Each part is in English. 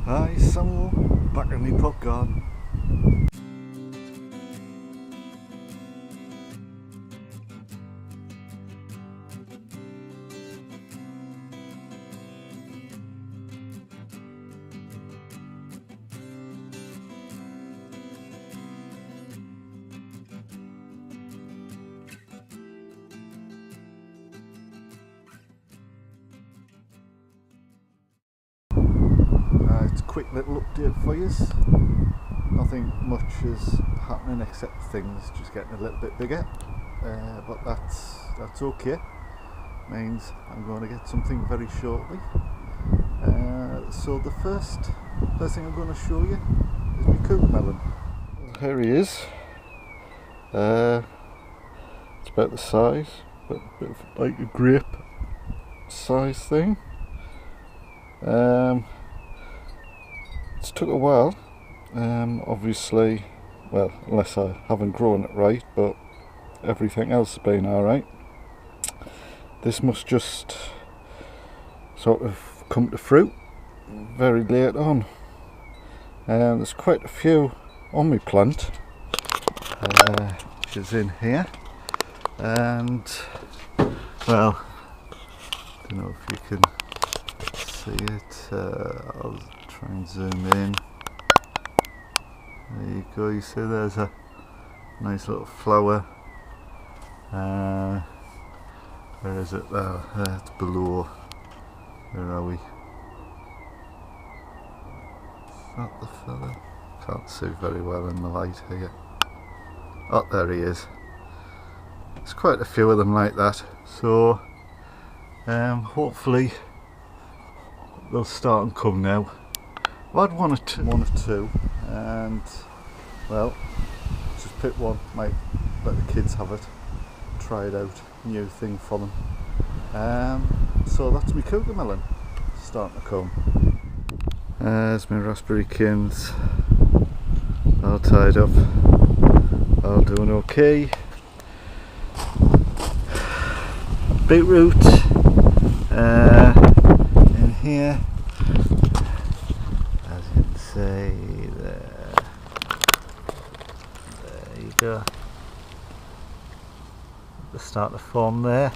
Hi, Sammo, back in my pot garden. It's a quick little update for you. Nothing much is happening except things just getting a little bit bigger, but that's okay. Means I'm going to get something very shortly. So the first thing I'm going to show you is my cook melon. Here he is. It's about the size, but a bit of like a grape size thing. It's took a while, obviously, well, unless I haven't grown it right, but everything else has been alright. This must just sort of come to fruit very late on. There's quite a few on my plant, which is in here, and well, I don't know if you can see it. I'll try and zoom in. There you go, you see there's a nice little flower. Where is it there? It's below. Where are we? Is that the fella? Can't see very well in the light here. Oh, there he is. There's quite a few of them like that, so hopefully they'll start and come now. Well, I'd one or two, and well, just pick one, might let the kids have it, try it out, new thing for them. So that's my cocoa melon starting to come. There's my raspberry canes, all tied up, all doing okay. Beetroot in here. There you go. They start to form there,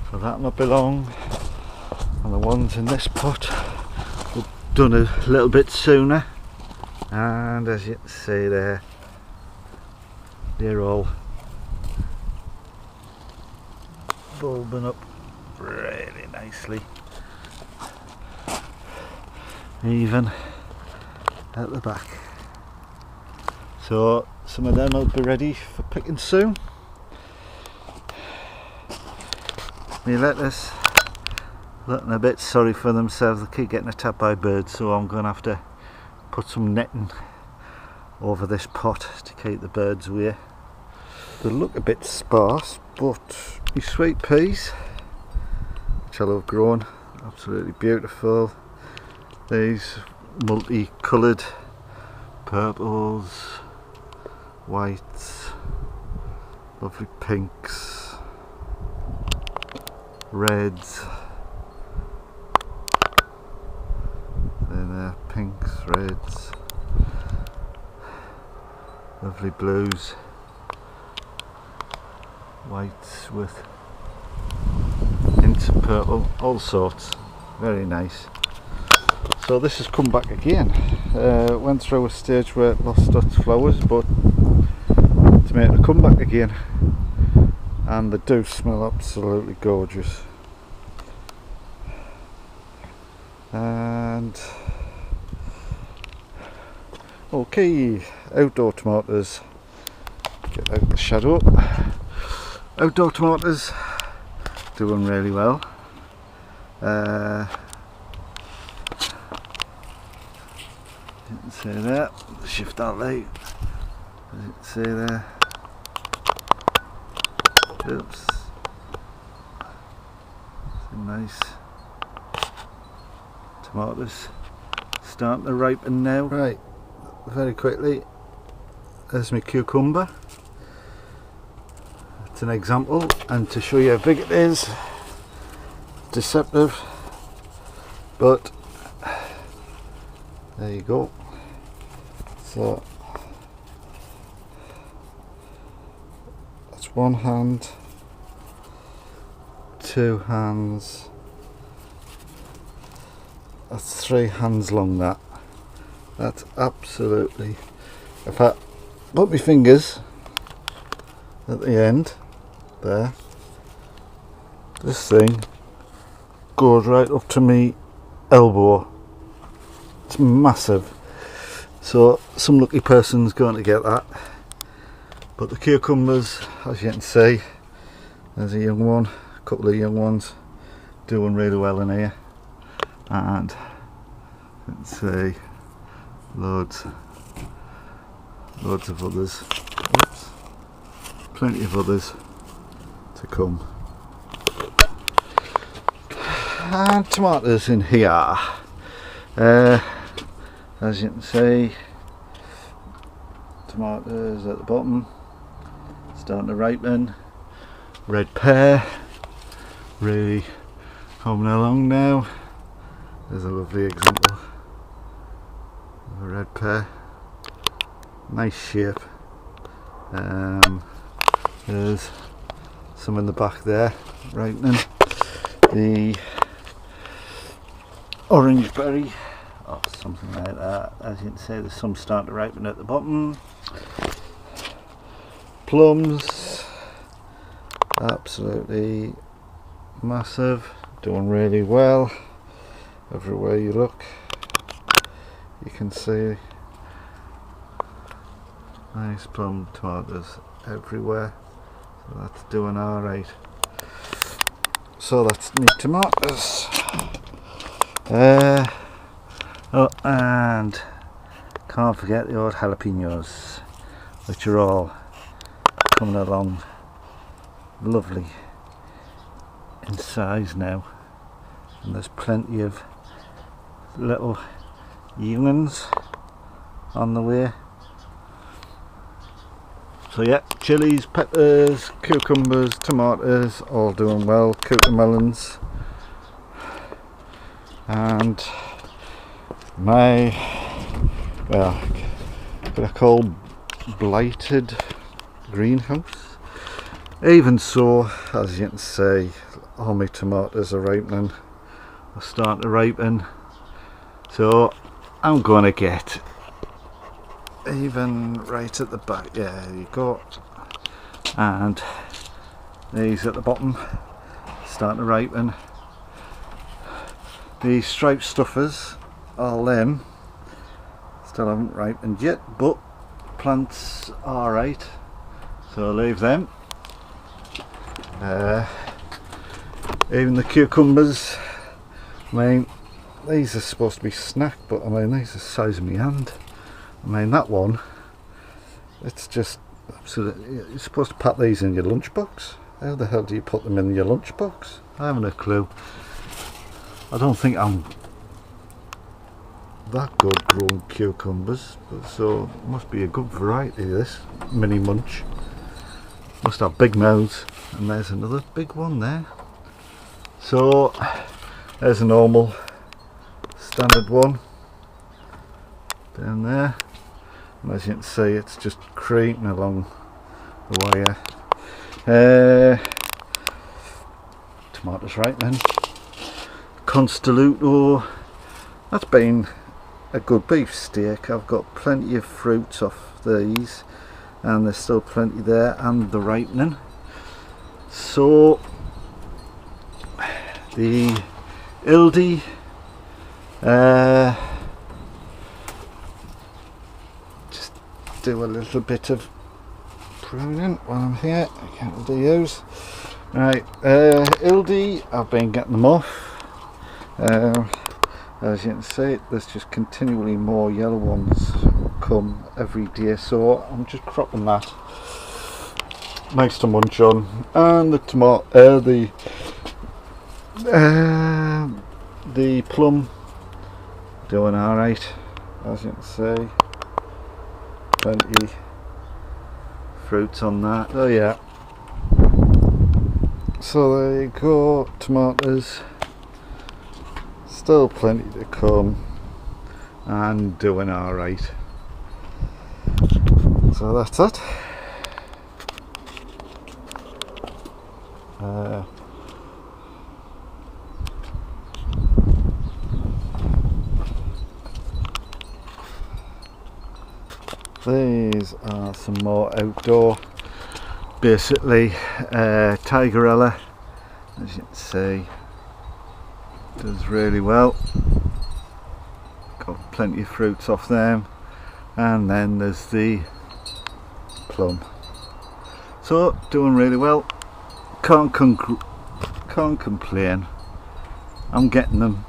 so that might belong. And the ones in this pot were done a little bit sooner, and as you can see there, they're all bulbing up really nicely, even at the back. So some of them will be ready for picking soon. My lettuce looking a bit sorry for themselves. They keep getting attacked by birds, so I'm going to have to put some netting over this pot to keep the birds away. They look a bit sparse, but my sweet peas, which I love growing, absolutely beautiful. These multi-coloured purples, whites, lovely pinks, reds, then pinks, reds, lovely blues, whites with hints of purple, all sorts, very nice. So this has come back again. Went through a stage where it lost its flowers, but it's made it come back again, and they do smell absolutely gorgeous. And okay, outdoor tomatoes. Get out the shadow. Outdoor tomatoes doing really well. You can see that, shift that light, as you can see there. Oops. Some nice tomatoes starting to ripen now. Right, very quickly, there's my cucumber. It's an example, and to show you how big it is, deceptive, but There you go. So that's one hand, two hands, that's 3 hands long. That's absolutely, if I put my fingers at the end there, this thing goes right up to me elbow. It's massive, so some lucky person's going to get that. But the cucumbers, as you can see, there's a young one, a couple of young ones doing really well in here, and you can see loads of others. Oops. Plenty of others to come. And tomatoes in here. As you can see, tomatoes at the bottom, starting to ripen. Red pear, really coming along now. There's a lovely example of a red pear. Nice shape. There's some in the back there ripening. The orange berry, or something like that. As you can see, there's some starting to ripen at the bottom. Plums, absolutely massive, doing really well. Everywhere you look, you can see nice plum tomatoes everywhere. So that's doing alright. So that's neat tomatoes. Oh, and can't forget the old jalapenos, which are all coming along lovely in size now, and there's plenty of little young'uns on the way. So yeah, chilies, peppers, cucumbers, tomatoes, all doing well. Cucamelons, and my, well, what I call blighted greenhouse. Even so, as you can see, all my tomatoes are ripening, are starting to ripen. So I'm going to get, even right at the back, yeah, there you go, and these at the bottom starting to ripen. The striped stuffers, all them still haven't ripened yet, but plants are right, so I'll leave them. Even the cucumbers, I mean, these are supposed to be snack, but I mean, these are the size of my hand. I mean, that one, it's just absolutely, you're supposed to pack these in your lunchbox. How the hell do you put them in your lunchbox? I haven't a clue. I don't think I'm that good growing cucumbers, but so it must be a good variety, this mini munch. Must have big mouths, and there's another big one there. So there's a normal standard one down there, and as you can see, it's just creeping along the wire. Tomatoes ripening. Constelluto, that's been a good beef steak. I've got plenty of fruits off these, and there's still plenty there, and the ripening. So the Ildi, just do a little bit of pruning while I'm here. I can't do those. Right, Ildi, I've been getting them off. As you can see, there's just continually more yellow ones come every day, so I'm just cropping that. Nice to munch on. And the tomato, the plum, doing alright, as you can see. Plenty fruits on that. Oh yeah. So there you go, tomatoes. Still plenty to come. and doing alright. So that's it. These are some more outdoor, basically tigerella, as you can see, does really well. Got plenty of fruits off them, and then there's the plum. So doing really well. Can't complain. I'm getting them.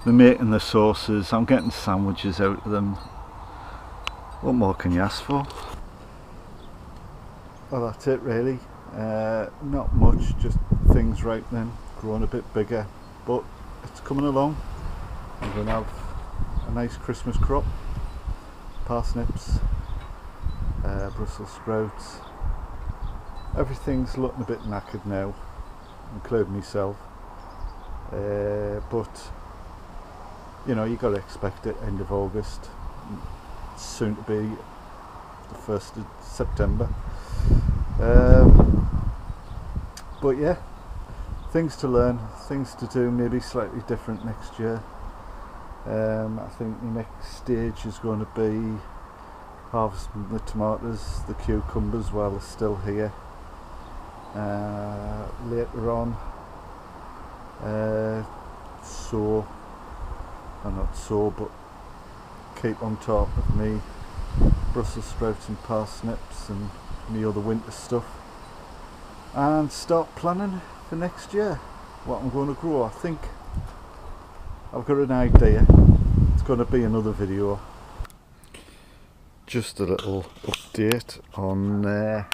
They're making the sauces. I'm getting sandwiches out of them. What more can you ask for? Well, that's it really. Not much, just things ripening, growing a bit bigger, but it's coming along. I'm going to have a nice Christmas crop. Parsnips, Brussels sprouts. Everything's looking a bit knackered now, including myself. But you know, you got to expect it. End of August, soon to be the 1st of September. But yeah, things to learn, things to do, maybe slightly different next year. I think the next stage is going to be harvesting the tomatoes, the cucumbers while they're still here. Later on, but keep on top of me Brussels sprouts and parsnips and me other winter stuff, and start planning for next year what I'm going to grow. I think I've got an idea. It's going to be another video. Just a little update on the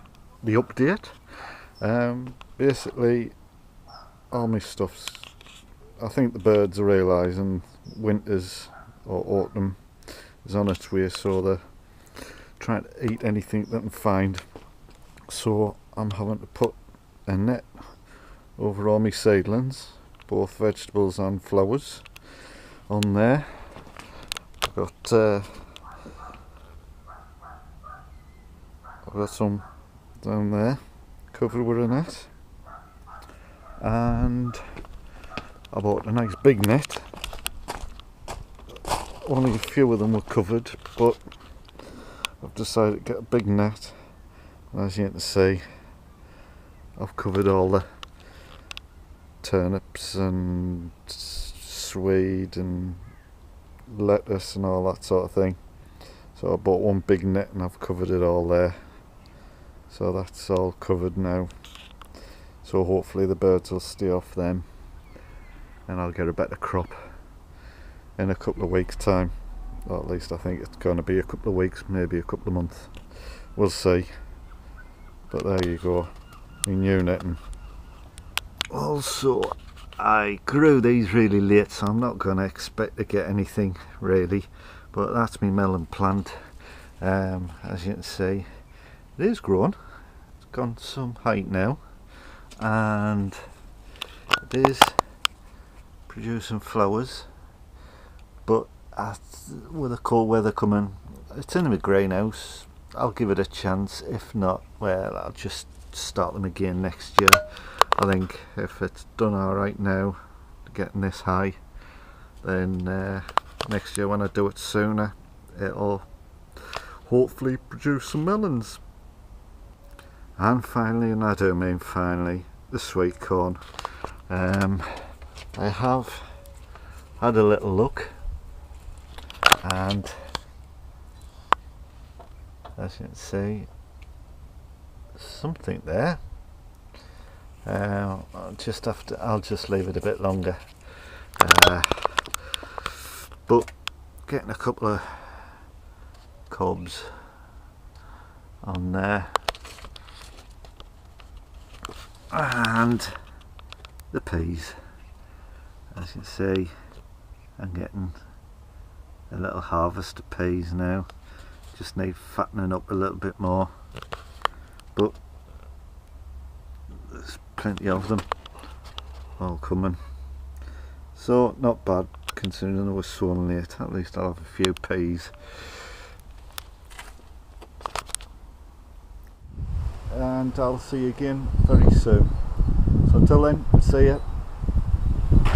update. Basically all my stuff's, I think the birds are realising winter's or autumn is on its way, so they're trying to eat anything they can find. So I'm having to put a net over all my seedlings, both vegetables and flowers, on there. I've got some down there covered with a net, and I bought a nice big net. Only a few of them were covered, but I've decided to get a big net, and as you can see, I've covered all the turnips and swede and lettuce and all that sort of thing. So I bought one big net and I've covered it all there. So that's all covered now. So hopefully the birds will stay off them and I'll get a better crop in a couple of weeks' time. Or at least I think it's going to be a couple of weeks, maybe a couple of months. We'll see. But there you go. My new netting. Also, I grew these really late, so I'm not going to expect to get anything really. But that's my melon plant. As you can see, it is growing. It's gone some height now, and it is producing flowers. But with the cold weather coming, it's in a greenhouse. I'll give it a chance. If not, well, I'll just start them again next year. I think if it's done alright now, getting this high, then next year when I do it sooner, it'll hopefully produce some melons. And finally, and I do mean finally, the sweet corn. I have had a little look, and as you can see, something there. I'll just leave it a bit longer. But getting a couple of cobs on there, and the peas. As you can see, I'm getting a little harvest of peas now. Just need fattening up a little bit more, but there's plenty of them all coming, so not bad considering it was so late. At least I'll have a few peas. And I'll see you again very soon. So until then, see ya.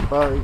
Bye.